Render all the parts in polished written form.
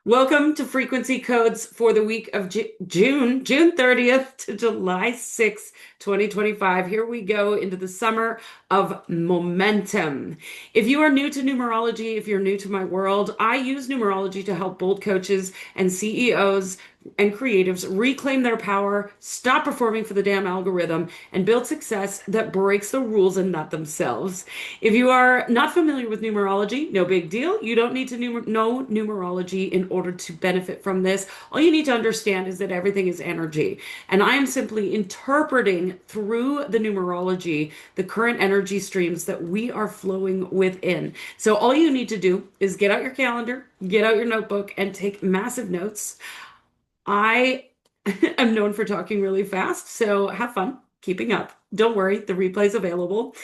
Welcome to Frequency Codes for the week of June 30th to July 6th, 2025. Here we go into the summer of momentum. If you are new to numerology, if you're new to my world, I use numerology to help bold coaches and CEOs and creatives reclaim their power, stop performing for the damn algorithm, and build success that breaks the rules and not themselves. If you are not familiar with numerology, no big deal. You don't need to know numerology in order to benefit from this. All you need to understand is that everything is energy. And I am simply interpreting through the numerology the current energy streams that we are flowing within. So all you need to do is get out your calendar, get out your notebook, and take massive notes. I am known for talking really fast, so have fun keeping up. Don't worry, the replay's available.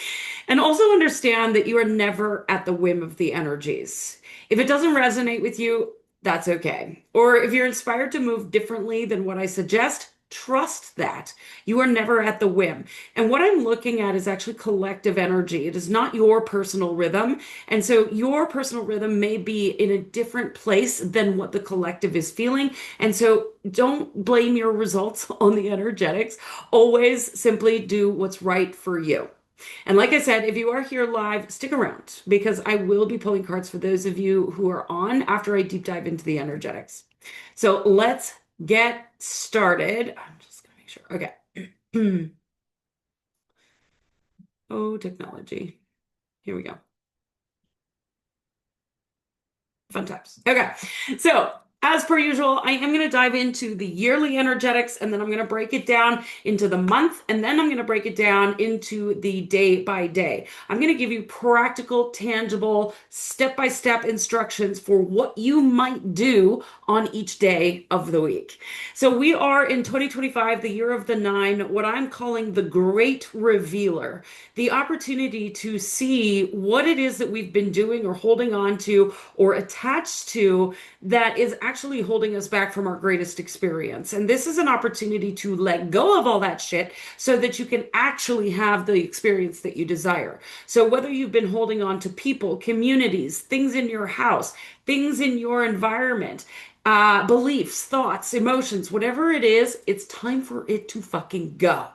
And also understand that you are never at the whim of the energies. If it doesn't resonate with you, that's okay. Or if you're inspired to move differently than what I suggest, trust that. You are never at the whim. And what I'm looking at is actually collective energy. It is not your personal rhythm. And so your personal rhythm may be in a different place than what the collective is feeling. And so don't blame your results on the energetics. Always simply do what's right for you. And like I said, if you are here live, stick around because I will be pulling cards for those of you who are on after I deep dive into the energetics. So let's get started. I'm just gonna make sure. Okay. Oh, technology. Here we go. Fun times. Okay. So, as per usual, I am going to dive into the yearly energetics and then I'm going to break it down into the month and then I'm going to break it down into the day by day. I'm going to give you practical, tangible, step by step instructions for what you might do on each day of the week. So, we are in 2025, the year of the nine, what I'm calling the great revealer, the opportunity to see what it is that we've been doing or holding on to or attached to that is actually holding us back from our greatest experience. And this is an opportunity to let go of all that shit so that you can actually have the experience that you desire. So whether you've been holding on to people, communities, things in your house, things in your environment, beliefs, thoughts, emotions, whatever it is, it's time for it to fucking go.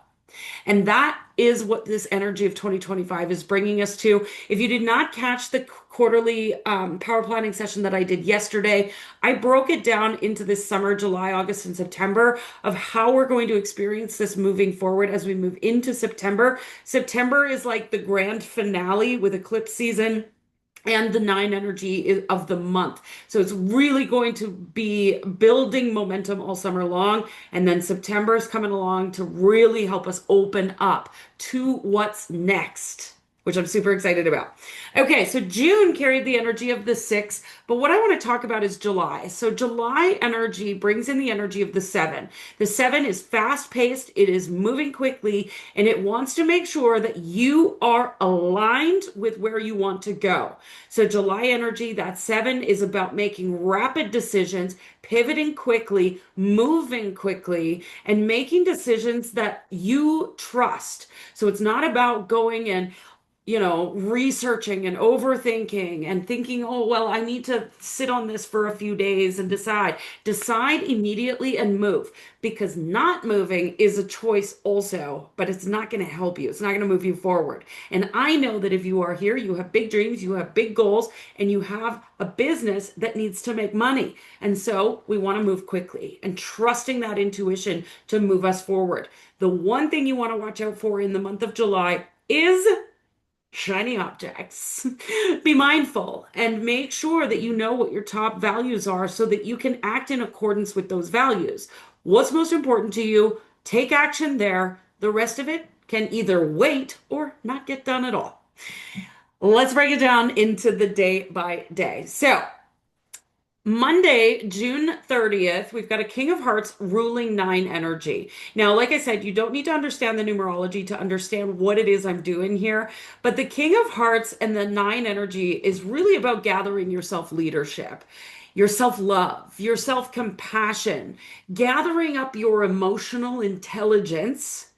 And that is what this energy of 2025 is bringing us to. If you did not catch the quarterly power planning session that I did yesterday, I broke it down into this summer, July, August, and September of how we're going to experience this moving forward as we move into September. September is like the grand finale with eclipse season and the nine energy of the month. So it's really going to be building momentum all summer long. And then September is coming along to really help us open up to what's next, which I'm super excited about. Okay, so June carried the energy of the six, but what I want to talk about is July. So July energy brings in the energy of the seven. The seven is fast paced, it is moving quickly, and it wants to make sure that you are aligned with where you want to go. So July energy, that seven is about making rapid decisions, pivoting quickly, moving quickly, and making decisions that you trust. So it's not about going and researching and overthinking and thinking, oh, well, I need to sit on this for a few days and decide. Decide immediately and move because not moving is a choice also, but it's not going to help you. It's not going to move you forward. And I know that if you are here, you have big dreams, you have big goals, and you have a business that needs to make money. And so we want to move quickly and trusting that intuition to move us forward. The one thing you want to watch out for in the month of July is shiny objects. Be mindful and make sure that you know what your top values are so that you can act in accordance with those values. What's most important to you? Take action there. The rest of it can either wait or not get done at all. Let's break it down into the day by day. So, Monday, June 30th, we've got a King of Hearts ruling nine energy. Now, like I said, you don't need to understand the numerology to understand what it is I'm doing here, but the King of Hearts and the nine energy is really about gathering your self leadership, your self love, your self compassion, gathering up your emotional intelligence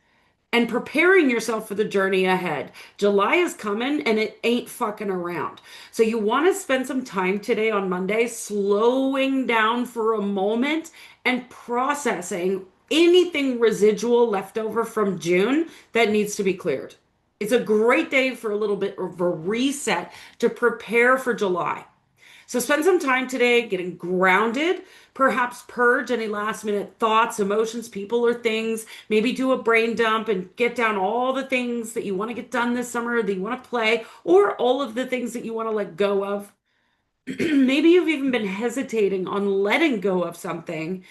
and preparing yourself for the journey ahead. July is coming and it ain't fucking around. So you want to spend some time today on Monday slowing down for a moment and processing anything residual left over from June that needs to be cleared. It's a great day for a little bit of a reset to prepare for July. So spend some time today getting grounded, perhaps purge any last minute thoughts, emotions, people, or things. Maybe do a brain dump and get down all the things that you want to get done this summer, that you want to play, or all of the things that you want to let go of. Maybe you've even been hesitating on letting go of something.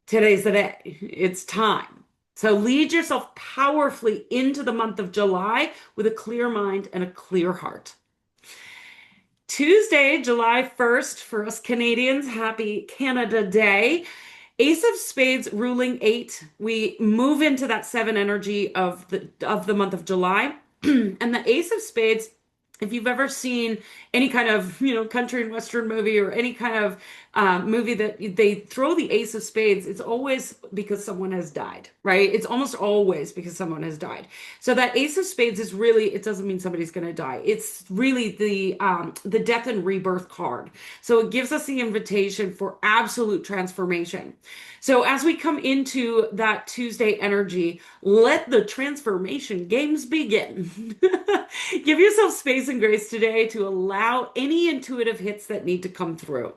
Today's the day. It's time. So lead yourself powerfully into the month of July with a clear mind and a clear heart. Tuesday, July 1st, for us Canadians, happy Canada Day. Ace of Spades ruling 8. We move into that 7 energy of the month of July. And the Ace of Spades, if you've ever seen any kind of, country and western movie or any kind of movie that they throw the Ace of Spades, it's always because someone has died, right? It's almost always because someone has died. So that Ace of Spades is really, it doesn't mean somebody's going to die. It's really the death and rebirth card. So it gives us the invitation for absolute transformation. So as we come into that Tuesday energy, let the transformation games begin. Give yourself space and grace today to allow any intuitive hits that need to come through.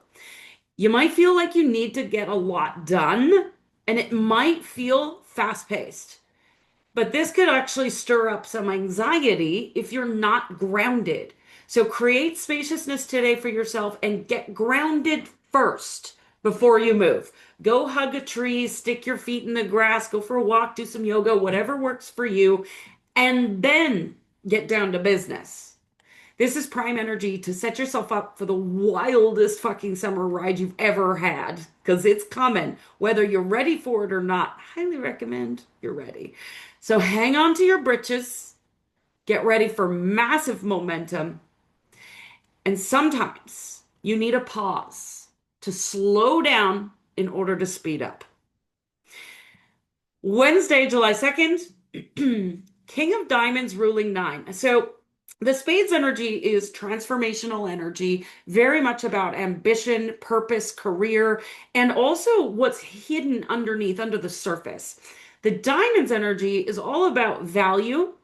You might feel like you need to get a lot done, and it might feel fast-paced. But this could actually stir up some anxiety if you're not grounded. So create spaciousness today for yourself and get grounded first before you move. Go hug a tree, stick your feet in the grass, go for a walk, do some yoga, whatever works for you, and then get down to business. This is prime energy to set yourself up for the wildest fucking summer ride you've ever had, because it's coming. Whether you're ready for it or not, highly recommend you're ready. So hang on to your britches, get ready for massive momentum, and sometimes you need a pause to slow down in order to speed up. Wednesday, July 2nd, King of Diamonds ruling 9. So the Spades energy is transformational energy, very much about ambition, purpose, career, and also what's hidden underneath, under the surface. The Diamonds energy is all about value,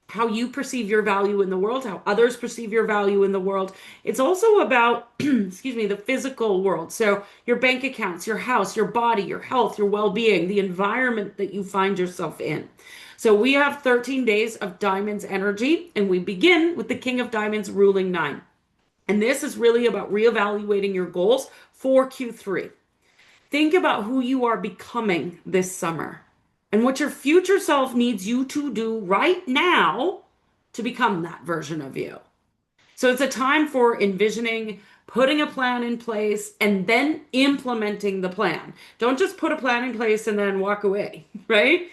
how you perceive your value in the world, how others perceive your value in the world. It's also about, excuse me, the physical world. So your bank accounts, your house, your body, your health, your well-being, the environment that you find yourself in. So we have 13 days of Diamonds energy, and we begin with the King of Diamonds ruling 9. And this is really about reevaluating your goals for Q3. Think about who you are becoming this summer and what your future self needs you to do right now to become that version of you. So it's a time for envisioning, putting a plan in place, and then implementing the plan. Don't just put a plan in place and then walk away, right?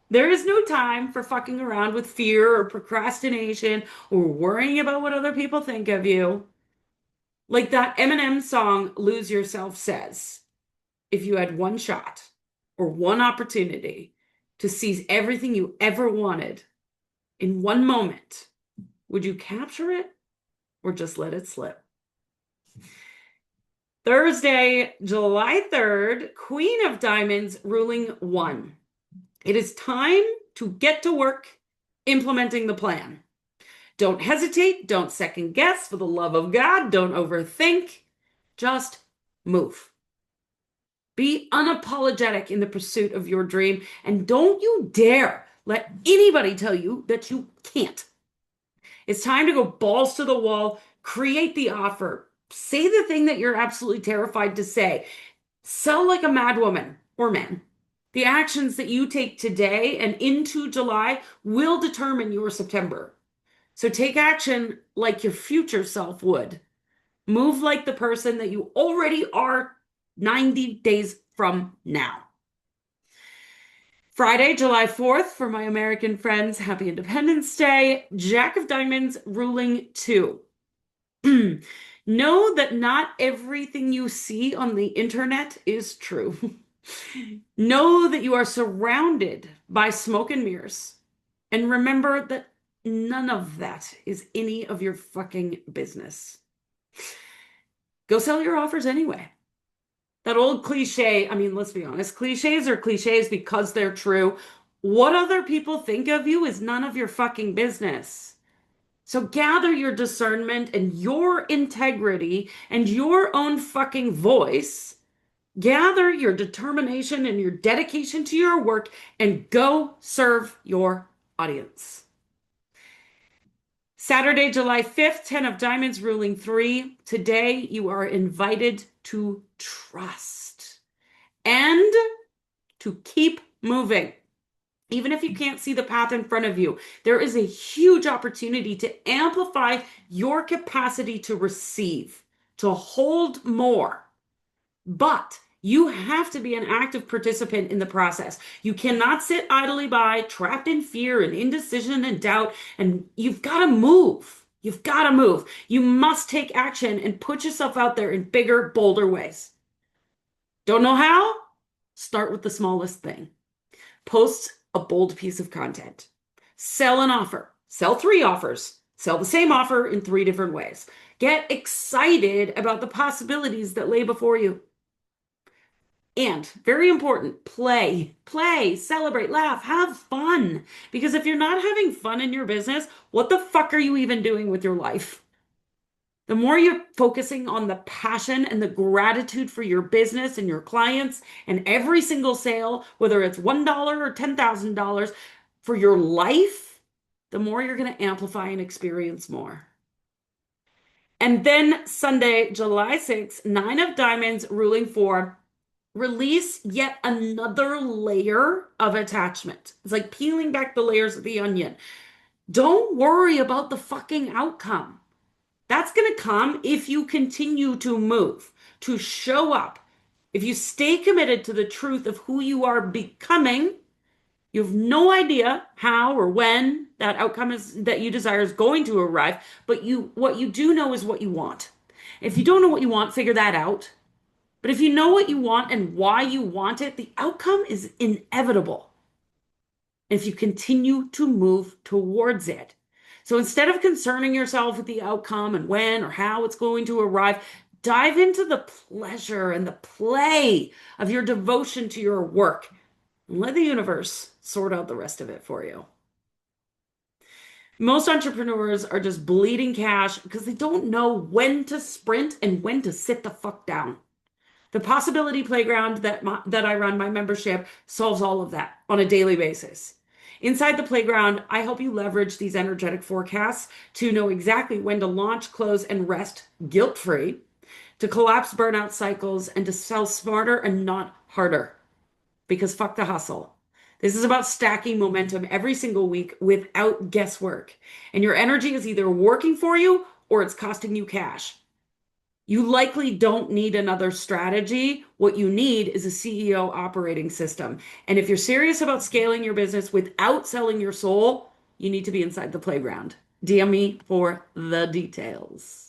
There is no time for fucking around with fear or procrastination or worrying about what other people think of you. Like that Eminem song, Lose Yourself, says, if you had one shot or one opportunity to seize everything you ever wanted in one moment, would you capture it or just let it slip? Thursday, July 3rd, Queen of Diamonds ruling 1. It is time to get to work implementing the plan. Don't hesitate. Don't second guess. For the love of God, don't overthink. Just move. Be unapologetic in the pursuit of your dream. And don't you dare let anybody tell you that you can't. It's time to go balls to the wall, create the offer, say the thing that you're absolutely terrified to say, sell like a madwoman or man. The actions that you take today and into July will determine your September. So take action like your future self would. Move like the person that you already are 90 days from now. Friday, July 4th, for my American friends, happy Independence Day. Jack of Diamonds ruling 2. Know that not everything you see on the internet is true. Know that you are surrounded by smoke and mirrors. And remember that none of that is any of your fucking business. Go sell your offers anyway. That old cliche, I mean, let's be honest, cliches are cliches because they're true. What other people think of you is none of your fucking business. So gather your discernment and your integrity and your own fucking voice. Gather your determination and your dedication to your work and go serve your audience. Saturday, July 5th, 10 of Diamonds, ruling 3. Today, you are invited to trust and to keep moving. Even if you can't see the path in front of you, there is a huge opportunity to amplify your capacity to receive, to hold more. But you have to be an active participant in the process. You cannot sit idly by, trapped in fear and indecision and doubt, and you've got to move. You've got to move. You must take action and put yourself out there in bigger, bolder ways. Don't know how? Start with the smallest thing. Post a bold piece of content. Sell an offer. Sell 3 offers. Sell the same offer in 3 different ways. Get excited about the possibilities that lay before you. And very important, play, celebrate, laugh, have fun. Because if you're not having fun in your business, what the fuck are you even doing with your life? The more you're focusing on the passion and the gratitude for your business and your clients and every single sale, whether it's $1 or $10,000 for your life, the more you're going to amplify and experience more. And then Sunday, July 6th, 9 of Diamonds, ruling 4. Release yet another layer of attachment. It's like peeling back the layers of the onion. Don't worry about the fucking outcome. That's going to come if you continue to move, to show up. If you stay committed to the truth of who you are becoming, you have no idea how or when that outcome is that you desire is going to arrive, but what you do know is what you want. If you don't know what you want, figure that out. But if you know what you want and why you want it, the outcome is inevitable. If you continue to move towards it. So instead of concerning yourself with the outcome and when or how it's going to arrive, dive into the pleasure and the play of your devotion to your work and let the universe sort out the rest of it for you. Most entrepreneurs are just bleeding cash because they don't know when to sprint and when to sit the fuck down. The Possibility Playground that I run, my membership, solves all of that on a daily basis. Inside the playground, I help you leverage these energetic forecasts to know exactly when to launch, close, and rest guilt-free, to collapse burnout cycles, and to sell smarter and not harder. Because fuck the hustle. This is about stacking momentum every single week without guesswork. And your energy is either working for you or it's costing you cash. You likely don't need another strategy. What you need is a CEO operating system. And if you're serious about scaling your business without selling your soul, you need to be inside the playground. DM me for the details.